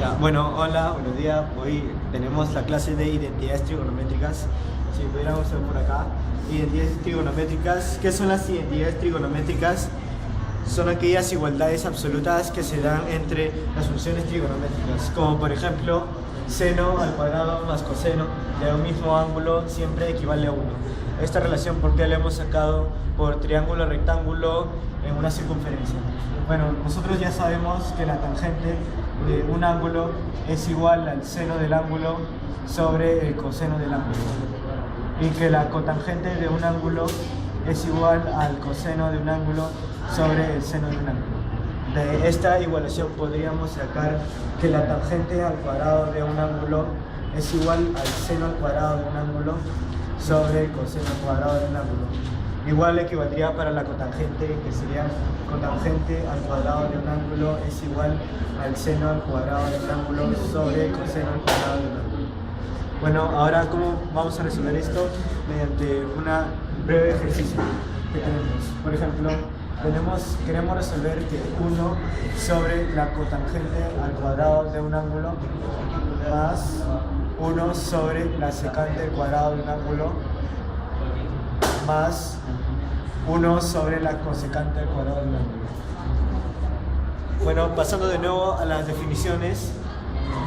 Ya, bueno, hola, buenos días. Hoy tenemos la clase de identidades trigonométricas. Si pudiéramos ver por acá, identidades trigonométricas. ¿Qué son las identidades trigonométricas? Son aquellas igualdades absolutas que se dan entre las funciones trigonométricas, como por ejemplo, seno al cuadrado más coseno de un mismo ángulo siempre equivale a 1. Esta relación, ¿por qué la hemos sacado? Por triángulo rectángulo en una circunferencia. Bueno, nosotros ya sabemos que la tangente de un ángulo es igual al seno del ángulo sobre el coseno del ángulo, y que la cotangente de un ángulo es igual al coseno de un ángulo sobre el seno de un ángulo. De esta igualación podríamos sacar que la tangente al cuadrado de un ángulo es igual al seno al cuadrado de un ángulo sobre el coseno al cuadrado de un ángulo. Igual equivaldría para la cotangente, que sería cotangente al cuadrado de un ángulo es igual al seno al cuadrado de un ángulo sobre el coseno al cuadrado de un ángulo. Bueno, ahora ¿cómo vamos a resolver esto? Mediante un breve ejercicio que tenemos. Por ejemplo, queremos resolver que 1 sobre la cotangente al cuadrado de un ángulo más 1 sobre la secante al cuadrado de un ángulo más 1 sobre la cosecante al cuadrado de un ángulo. Bueno, pasando de nuevo a las definiciones,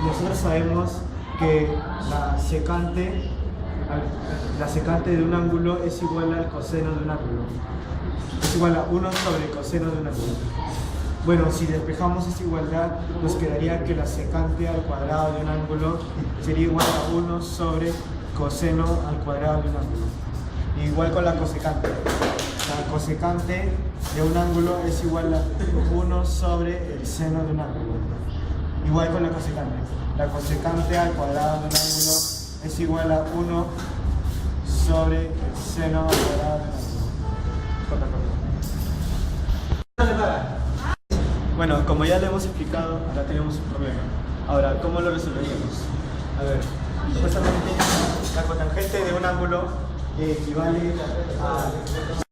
nosotros sabemos que la secante de un ángulo es igual al coseno de un ángulo. Es igual a 1 sobre el coseno de un ángulo. Bueno, si despejamos esta igualdad, nos quedaría que la secante al cuadrado de un ángulo sería igual a 1 sobre coseno al cuadrado de un ángulo. Igual con la cosecante. La cosecante de un ángulo es igual a 1 sobre el seno de un ángulo. Igual con la cosecante. La cosecante al cuadrado de un ángulo es igual a 1 sobre el seno al cuadrado de un ángulo. Bueno, como ya le hemos explicado, acá tenemos un problema. Ahora, ¿cómo lo resolveríamos? A ver, supuestamente la cotangente de un ángulo equivale a...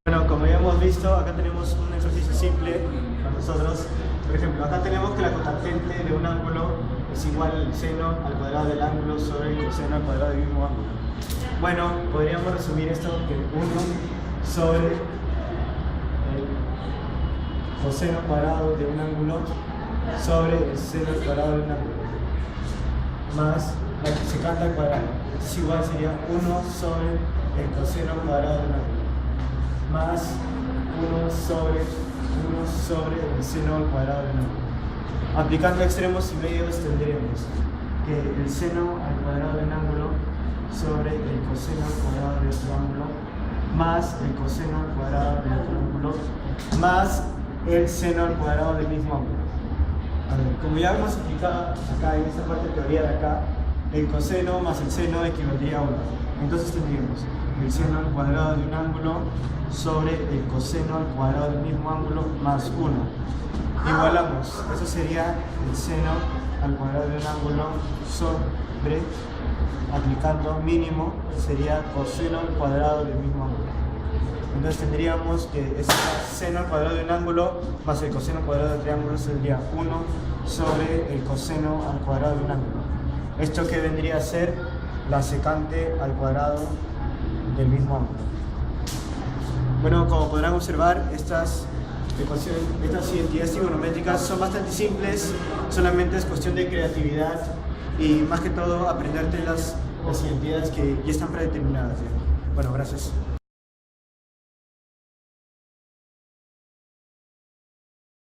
Bueno, como ya hemos visto, acá tenemos un ejercicio simple para nosotros. Por ejemplo, acá tenemos que la cotangente de un ángulo es igual al seno al cuadrado del ángulo sobre el coseno al cuadrado del mismo ángulo. Bueno, podríamos resumir esto que 1 sobre el coseno cuadrado de un ángulo sobre el seno al cuadrado de un ángulo más la secante al cuadrado es igual, sería 1 sobre el coseno cuadrado de un ángulo más 1 sobre el seno al cuadrado de un ángulo. Aplicando extremos y medios tendremos que el seno al cuadrado de un ángulo sobre el coseno al cuadrado de otro ángulo más el coseno al cuadrado de otro ángulo más el seno al cuadrado del mismo ángulo. A ver, como ya hemos explicado acá en esta parte de teoría de acá, el coseno más el seno equivaldría a 1. Entonces tendríamos el seno al cuadrado de un ángulo sobre el coseno al cuadrado del mismo ángulo más 1. Igualamos, eso sería el seno al cuadrado de un ángulo sobre, aplicando mínimo, sería coseno al cuadrado del mismo ángulo. Entonces tendríamos que ese seno al cuadrado de un ángulo más el coseno al cuadrado del triángulo sería 1 sobre el coseno al cuadrado de un ángulo. Esto que vendría a ser la secante al cuadrado del mismo ángulo. Bueno, como podrán observar, estas identidades trigonométricas son bastante simples, solamente es cuestión de creatividad y más que todo aprenderte las identidades que ya están predeterminadas. Bueno, gracias.